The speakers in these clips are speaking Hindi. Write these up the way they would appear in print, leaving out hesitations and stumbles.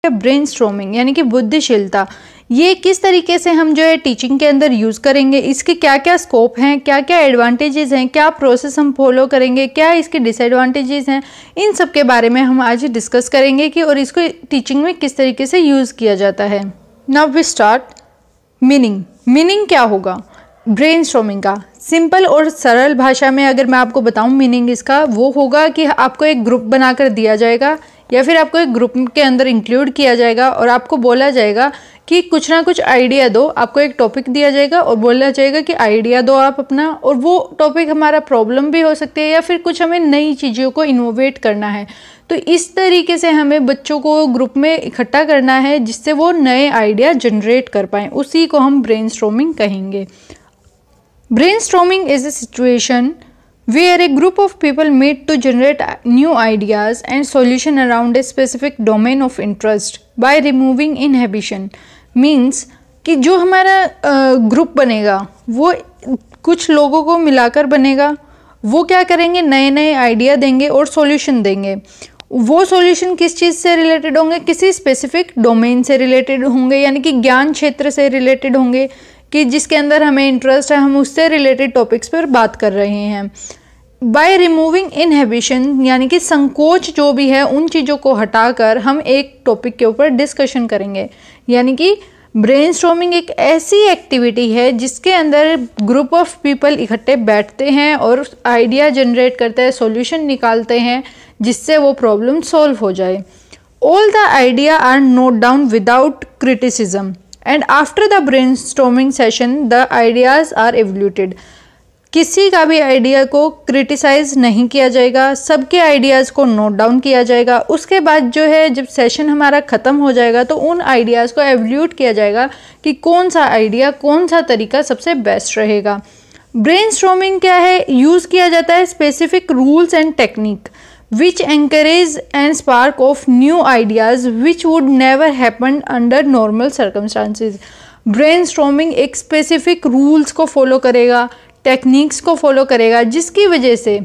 ब्रेनस्टॉर्मिंग यानी कि बुद्धिशीलता, ये किस तरीके से हम जो है टीचिंग के अंदर यूज़ करेंगे, इसके क्या क्या स्कोप हैं, क्या क्या एडवांटेजेस हैं, क्या प्रोसेस हम फॉलो करेंगे, क्या इसके डिसएडवांटेजेस हैं, इन सब के बारे में हम आज डिस्कस करेंगे कि और इसको टीचिंग में किस तरीके से यूज़ किया जाता है। Now we start. मीनिंग क्या होगा ब्रेनस्टॉर्मिंग का? सिंपल और सरल भाषा में अगर मैं आपको बताऊं मीनिंग इसका, वो होगा कि आपको एक ग्रुप बनाकर दिया जाएगा या फिर आपको एक ग्रुप के अंदर इंक्लूड किया जाएगा और आपको बोला जाएगा कि कुछ ना कुछ आइडिया दो। आपको एक टॉपिक दिया जाएगा और बोला जाएगा कि आइडिया दो आप अपना, और वो टॉपिक हमारा प्रॉब्लम भी हो सकती है या फिर कुछ हमें नई चीज़ों को इनोवेट करना है। तो इस तरीके से हमें बच्चों को ग्रुप में इकट्ठा करना है जिससे वो नए आइडिया जनरेट कर पाएँ, उसी को हम ब्रेनस्टॉर्मिंग कहेंगे। Brainstorming is a situation where a group of people meet to generate new ideas and solution around a specific domain of interest by removing inhibition। Means कि जो हमारा ग्रुप बनेगा वो कुछ लोगों को मिलाकर बनेगा, वो क्या करेंगे, नए नए आइडिया देंगे और सॉल्यूशन देंगे। वो सॉल्यूशन किस चीज़ से रिलेटेड होंगे, किसी स्पेसिफिक डोमेन से रिलेटेड होंगे, यानी कि ज्ञान क्षेत्र से रिलेटेड होंगे कि जिसके अंदर हमें इंटरेस्ट है, हम उससे रिलेटेड टॉपिक्स पर बात कर रहे हैं। बाय रिमूविंग इनहिबिशन यानी कि संकोच जो भी है उन चीज़ों को हटाकर हम एक टॉपिक के ऊपर डिस्कशन करेंगे। यानी कि ब्रेनस्टॉर्मिंग एक ऐसी एक्टिविटी है जिसके अंदर ग्रुप ऑफ पीपल इकट्ठे बैठते हैं और आइडिया जनरेट करते हैं, सॉल्यूशन निकालते हैं जिससे वो प्रॉब्लम सॉल्व हो जाए। All the idea are note down without criticism and after the brainstorming session the ideas are evaluated। किसी का भी आइडिया को क्रिटिसाइज नहीं किया जाएगा, सबके आइडियाज़ को नोट डाउन किया जाएगा। उसके बाद जो है जब सेशन हमारा ख़त्म हो जाएगा तो उन आइडियाज़ को एवल्यूट किया जाएगा कि कौन सा आइडिया, कौन सा तरीका सबसे बेस्ट रहेगा। ब्रेनस्टॉर्मिंग क्या है, यूज़ किया जाता है specific rules and technique which encourage and spark of new ideas which would never happen under normal circumstances। brainstorming एक specific rules को follow करेगा, टेक्निक्स को follow करेगा, जिसकी वजह से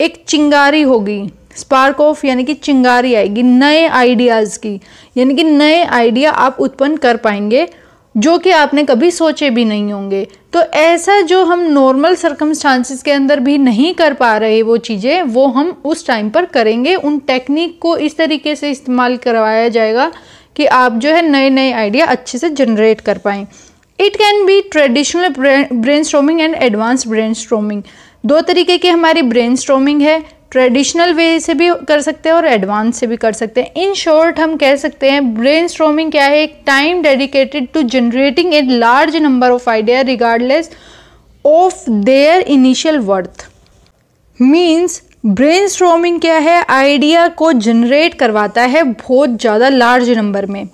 एक चिंगारी होगी, स्पार्क ऑफ यानी कि चिंगारी आएगी नए आइडियाज़ की, यानी कि नए आइडिया आप उत्पन्न कर पाएंगे जो कि आपने कभी सोचे भी नहीं होंगे। तो ऐसा जो हम नॉर्मल सर्कमस्टांसिस के अंदर भी नहीं कर पा रहे वो चीज़ें, वो हम उस टाइम पर करेंगे। उन टेक्निक को इस तरीके से इस्तेमाल करवाया जाएगा कि आप जो है नए नए आइडिया अच्छे से जनरेट कर पाएँ। It can be traditional brainstorming and advance brainstorming. दो तरीके की हमारी ब्रेनस्टॉर्मिंग है, ट्रेडिशनल वे से भी कर सकते हैं और एडवांस से भी कर सकते हैं। इन शॉर्ट हम कह सकते हैं ब्रेनस्टॉर्मिंग क्या है, एक time dedicated to generating a large number of idea regardless of their initial worth. Means brainstorming क्या है, आइडिया को जनरेट करवाता है बहुत ज़्यादा लार्ज नंबर में,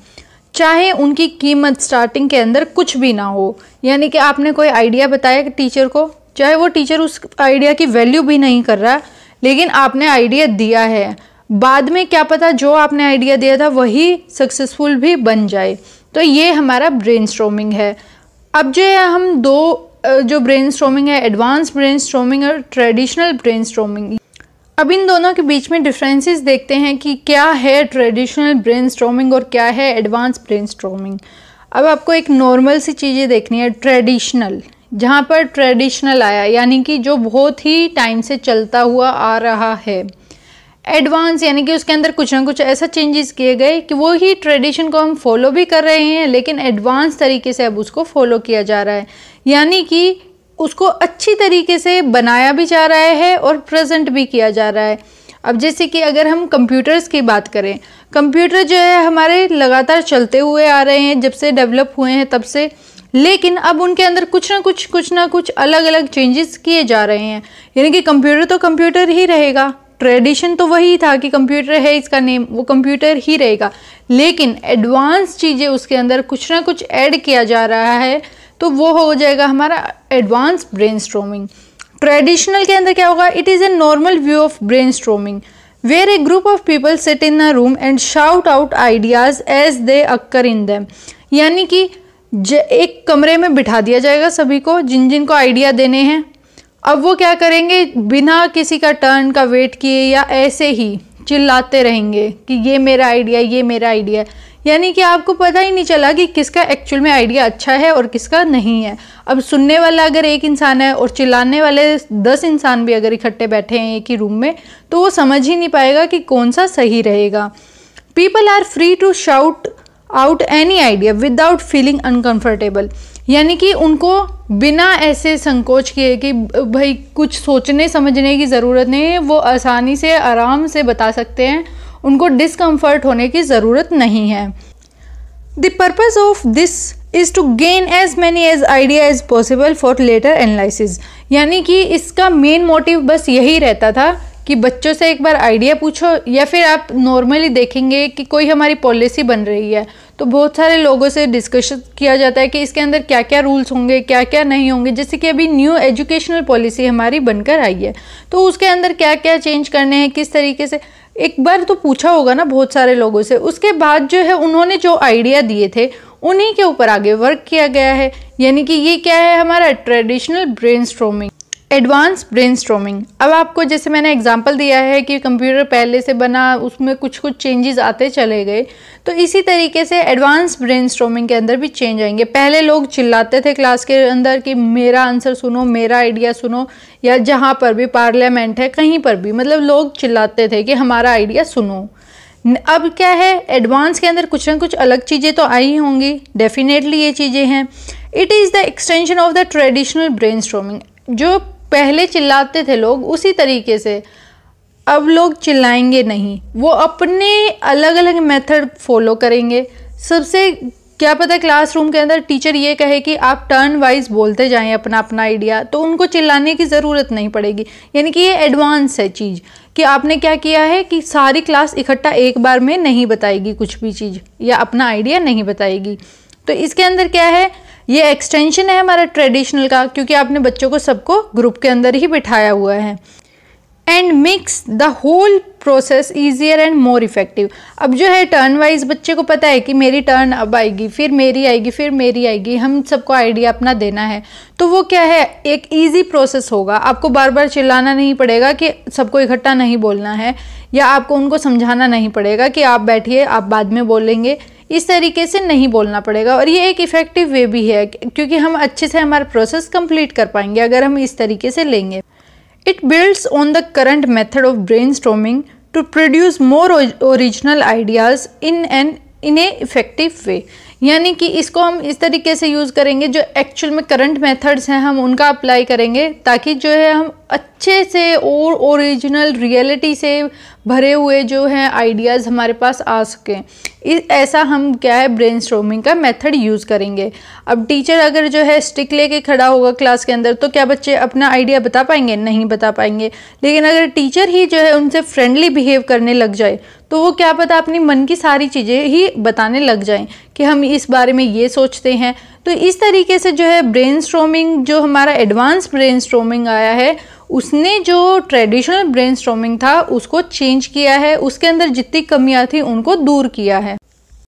चाहे उनकी कीमत स्टार्टिंग के अंदर कुछ भी ना हो। यानी कि आपने कोई आइडिया बताया कि टीचर को, चाहे वो टीचर उस आइडिया की वैल्यू भी नहीं कर रहा, लेकिन आपने आइडिया दिया है, बाद में क्या पता जो आपने आइडिया दिया था वही सक्सेसफुल भी बन जाए। तो ये हमारा ब्रेनस्टॉर्मिंग है। अब जो है हम दो जो ब्रेनस्टॉर्मिंग है, एडवांस ब्रेनस्टॉर्मिंग और ट्रेडिशनल ब्रेनस्टॉर्मिंग, अब इन दोनों के बीच में डिफरेंसेस देखते हैं कि क्या है ट्रेडिशनल ब्रेनस्टॉर्मिंग और क्या है एडवांस ब्रेनस्टॉर्मिंग। अब आपको एक नॉर्मल सी चीज़ें देखनी है। ट्रेडिशनल, जहाँ पर ट्रेडिशनल आया यानी कि जो बहुत ही टाइम से चलता हुआ आ रहा है। एडवांस यानी कि उसके अंदर कुछ ना कुछ ऐसा चेंजेस किए गए कि वो ही ट्रेडिशन को हम फॉलो भी कर रहे हैं लेकिन एडवांस तरीके से अब उसको फॉलो किया जा रहा है, यानी कि उसको अच्छी तरीके से बनाया भी जा रहा है और प्रेजेंट भी किया जा रहा है। अब जैसे कि अगर हम कंप्यूटर्स की बात करें, कंप्यूटर जो है हमारे लगातार चलते हुए आ रहे हैं जब से डेवलप हुए हैं तब से, लेकिन अब उनके अंदर कुछ ना कुछ अलग अलग चेंजेस किए जा रहे हैं। यानी कि कंप्यूटर तो कंप्यूटर ही रहेगा, ट्रेडिशन तो वही था कि कंप्यूटर है इसका नेम, वो कंप्यूटर ही रहेगा, लेकिन एडवांस चीज़ें उसके अंदर कुछ ना कुछ ऐड किया जा रहा है, तो वो हो जाएगा हमारा एडवांस ब्रेनस्टॉर्मिंग। ट्रेडिशनल के अंदर क्या होगा, it is a normal view of brainstorming where a group of people sit in a room and shout out ideas as they occur in them. यानी कि एक कमरे में बिठा दिया जाएगा सभी को जिन जिन को आइडिया देने हैं। अब वो क्या करेंगे, बिना किसी का टर्न का वेट किए या ऐसे ही चिल्लाते रहेंगे कि ये मेरा आइडिया, ये मेरा आइडिया। यानी कि आपको पता ही नहीं चला कि किसका एक्चुअल में आइडिया अच्छा है और किसका नहीं है। अब सुनने वाला अगर एक इंसान है और चिल्लाने वाले 10 इंसान भी अगर इकट्ठे बैठे हैं एक ही रूम में, तो वो समझ ही नहीं पाएगा कि कौन सा सही रहेगा। People are free to shout out any idea without feeling uncomfortable, यानी कि उनको बिना ऐसे संकोच किए कि भाई कुछ सोचने समझने की ज़रूरत नहीं है, वो आसानी से आराम से बता सकते हैं, उनको डिस्कम्फर्ट होने की ज़रूरत नहीं है। The purpose of this is to gain as many as idea as possible for later analysis, यानी कि इसका मेन मोटिव बस यही रहता था कि बच्चों से एक बार आइडिया पूछो, या फिर आप नॉर्मली देखेंगे कि कोई हमारी पॉलिसी बन रही है तो बहुत सारे लोगों से डिस्कशन किया जाता है कि इसके अंदर क्या क्या रूल्स होंगे, क्या क्या नहीं होंगे। जैसे कि अभी न्यू एजुकेशनल पॉलिसी हमारी बनकर आई है, तो उसके अंदर क्या क्या चेंज करने हैं, किस तरीके से, एक बार तो पूछा होगा ना बहुत सारे लोगों से। उसके बाद जो है उन्होंने जो आइडिया दिए थे उन्हीं के ऊपर आगे वर्क किया गया है। यानी कि ये क्या है हमारा ट्रेडिशनल ब्रेनस्टॉर्मिंग, एडवांस ब्रेनस्टॉर्मिंग। अब आपको जैसे मैंने एग्जांपल दिया है कि कंप्यूटर पहले से बना, उसमें कुछ कुछ चेंजेस आते चले गए, तो इसी तरीके से एडवांस ब्रेनस्टॉर्मिंग के अंदर भी चेंज आएंगे। पहले लोग चिल्लाते थे क्लास के अंदर कि मेरा आंसर सुनो, मेरा आइडिया सुनो, या जहाँ पर भी पार्लियामेंट है कहीं पर भी, मतलब लोग चिल्लाते थे कि हमारा आइडिया सुनो। अब क्या है, एडवांस के अंदर कुछ ना कुछ अलग चीज़ें तो आई होंगी, डेफिनेटली ये चीज़ें हैं। It is the extension of the traditional brainstorming. जो पहले चिल्लाते थे लोग, उसी तरीके से अब लोग चिल्लाएंगे नहीं, वो अपने अलग अलग मेथड फॉलो करेंगे। सबसे क्या पता क्लासरूम के अंदर टीचर ये कहे कि आप टर्न वाइज बोलते जाएं अपना अपना आइडिया, तो उनको चिल्लाने की ज़रूरत नहीं पड़ेगी। यानी कि ये एडवांस है चीज़ कि आपने क्या किया है कि सारी क्लास इकट्ठा एक बार में नहीं बताएगी कुछ भी चीज़, या अपना आइडिया नहीं बताएगी। तो इसके अंदर क्या है, ये एक्सटेंशन है हमारा ट्रेडिशनल का, क्योंकि आपने बच्चों को सबको ग्रुप के अंदर ही बिठाया हुआ है। And makes the whole process easier and more effective. अब जो है टर्न वाइज बच्चे को पता है कि मेरी टर्न अब आएगी, फिर मेरी आएगी, फिर मेरी आएगी, हम सबको आइडिया अपना देना है, तो वो क्या है एक ईजी प्रोसेस होगा। आपको बार बार चिल्लाना नहीं पड़ेगा कि सबको इकट्ठा नहीं बोलना है, या आपको उनको समझाना नहीं पड़ेगा कि आप बैठिए आप बाद में बोलेंगे, इस तरीके से नहीं बोलना पड़ेगा। और ये एक इफ़ेक्टिव वे भी है, क्योंकि हम अच्छे से हमारा प्रोसेस कंप्लीट कर पाएंगे अगर हम इस तरीके से लेंगे। It builds on the current method of brainstorming to produce more original ideas in a effective way। यानी कि इसको हम इस तरीके से यूज़ करेंगे, जो एक्चुअल में करंट मेथड्स हैं हम उनका अप्लाई करेंगे, ताकि जो है हम अच्छे से और ओरिजिनल रियलिटी से भरे हुए जो हैं आइडियाज़ हमारे पास आ सकें। ऐसा हम क्या है ब्रेनस्टॉर्मिंग का मेथड यूज़ करेंगे। अब टीचर अगर जो है स्टिक लेके खड़ा होगा क्लास के अंदर, तो क्या बच्चे अपना आइडिया बता पाएंगे? नहीं बता पाएंगे। लेकिन अगर टीचर ही जो है उनसे फ्रेंडली बिहेव करने लग जाए, तो वो क्या पता अपनी मन की सारी चीज़ें ही बताने लग जाएं कि हम इस बारे में ये सोचते हैं। तो इस तरीके से जो है ब्रेनस्टॉर्मिंग, जो हमारा एडवांस ब्रेनस्टॉर्मिंग आया है, उसने जो ट्रेडिशनल ब्रेनस्टॉर्मिंग था उसको चेंज किया है, उसके अंदर जितनी कमियां थी उनको दूर किया है।